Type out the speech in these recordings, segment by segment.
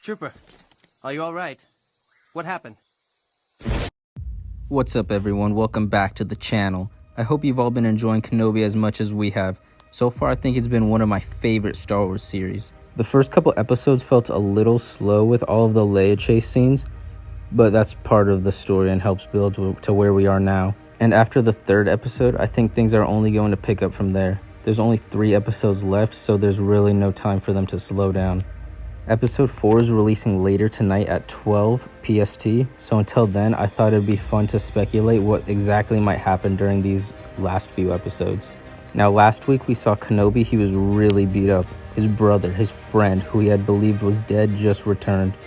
Trooper, are you alright? What happened? What's up everyone, welcome back to the channel. I hope you've all been enjoying Kenobi as much as we have. So far I think it's been one of my favorite Star Wars series. The first couple episodes felt a little slow with all of the Leia chase scenes, but that's part of the story and helps build to where we are now. And after the third episode, I think things are only going to pick up from there. There's only 3 episodes left, so there's really no time for them to slow down. Episode 4 is releasing later tonight at 12 PST, so until then, I thought it'd be fun to speculate what exactly might happen during these last few episodes. Now, last week we saw Kenobi. He was really beat up. His brother, his friend, who he had believed was dead, just returned.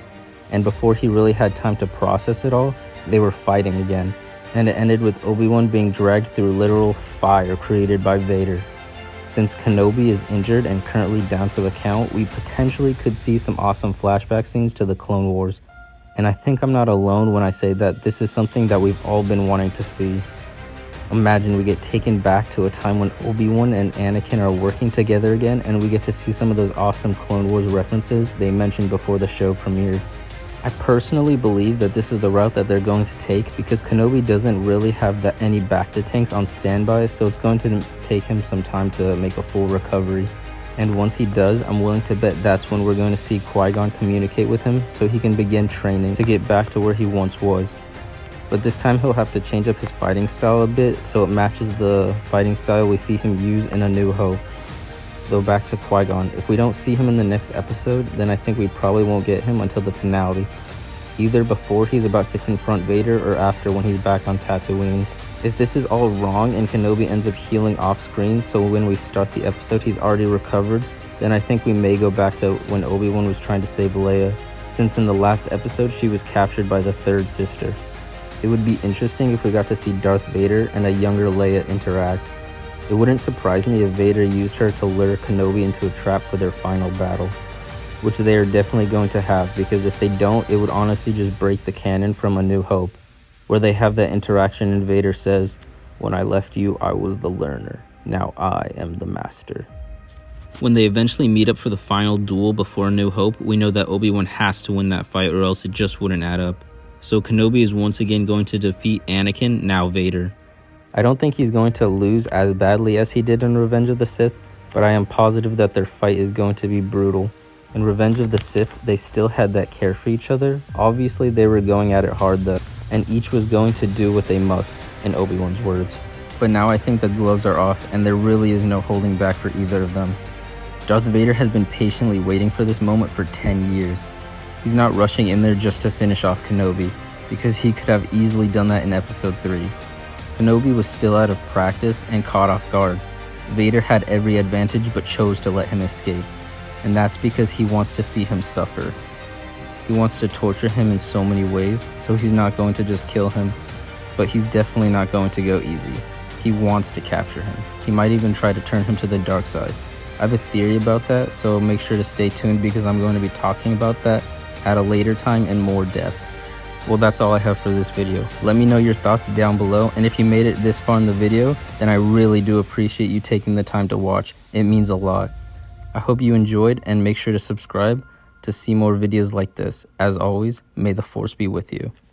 And before he really had time to process it all, they were fighting again. And it ended with Obi-Wan being dragged through literal fire created by Vader. Since Kenobi is injured and currently down for the count, we potentially could see some awesome flashback scenes to the Clone Wars. And I think I'm not alone when I say that this is something that we've all been wanting to see. Imagine we get taken back to a time when Obi-Wan and Anakin are working together again, and we get to see some of those awesome Clone Wars references they mentioned before the show premiered. I personally believe that this is the route that they're going to take because Kenobi doesn't really have any bacta tanks on standby, so it's going to take him some time to make a full recovery. And once he does, I'm willing to bet that's when we're going to see Qui-Gon communicate with him so he can begin training to get back to where he once was. But this time he'll have to change up his fighting style a bit so it matches the fighting style we see him use in A New Hope. Though back to Qui-Gon, if we don't see him in the next episode, then I think we probably won't get him until the finale. Either before he's about to confront Vader or after when he's back on Tatooine. If this is all wrong and Kenobi ends up healing off screen, so when we start the episode he's already recovered, then I think we may go back to when Obi-Wan was trying to save Leia, since in the last episode she was captured by the third sister. It would be interesting if we got to see Darth Vader and a younger Leia interact. It wouldn't surprise me if Vader used her to lure Kenobi into a trap for their final battle, which they are definitely going to have, because if they don't, it would honestly just break the canon from A New Hope, where they have that interaction and Vader says, "When I left you, I was the learner. Now I am the master." When they eventually meet up for the final duel before A New Hope, we know that Obi-Wan has to win that fight or else it just wouldn't add up. So Kenobi is once again going to defeat Anakin, now Vader. I don't think he's going to lose as badly as he did in Revenge of the Sith, but I am positive that their fight is going to be brutal. In Revenge of the Sith, they still had that care for each other. Obviously, they were going at it hard though, and each was going to do what they must, in Obi-Wan's words. But now I think the gloves are off, and there really is no holding back for either of them. Darth Vader has been patiently waiting for this moment for 10 years. He's not rushing in there just to finish off Kenobi, because he could have easily done that in Episode 3. Kenobi was still out of practice and caught off guard. Vader had every advantage but chose to let him escape. And that's because he wants to see him suffer. He wants to torture him in so many ways, so he's not going to just kill him. But he's definitely not going to go easy. He wants to capture him. He might even try to turn him to the dark side. I have a theory about that, so make sure to stay tuned because I'm going to be talking about that at a later time in more depth. Well, that's all I have for this video. Let me know your thoughts down below, and if you made it this far in the video, then I really do appreciate you taking the time to watch. It means a lot. I hope you enjoyed, and make sure to subscribe to see more videos like this. As always, may the Force be with you.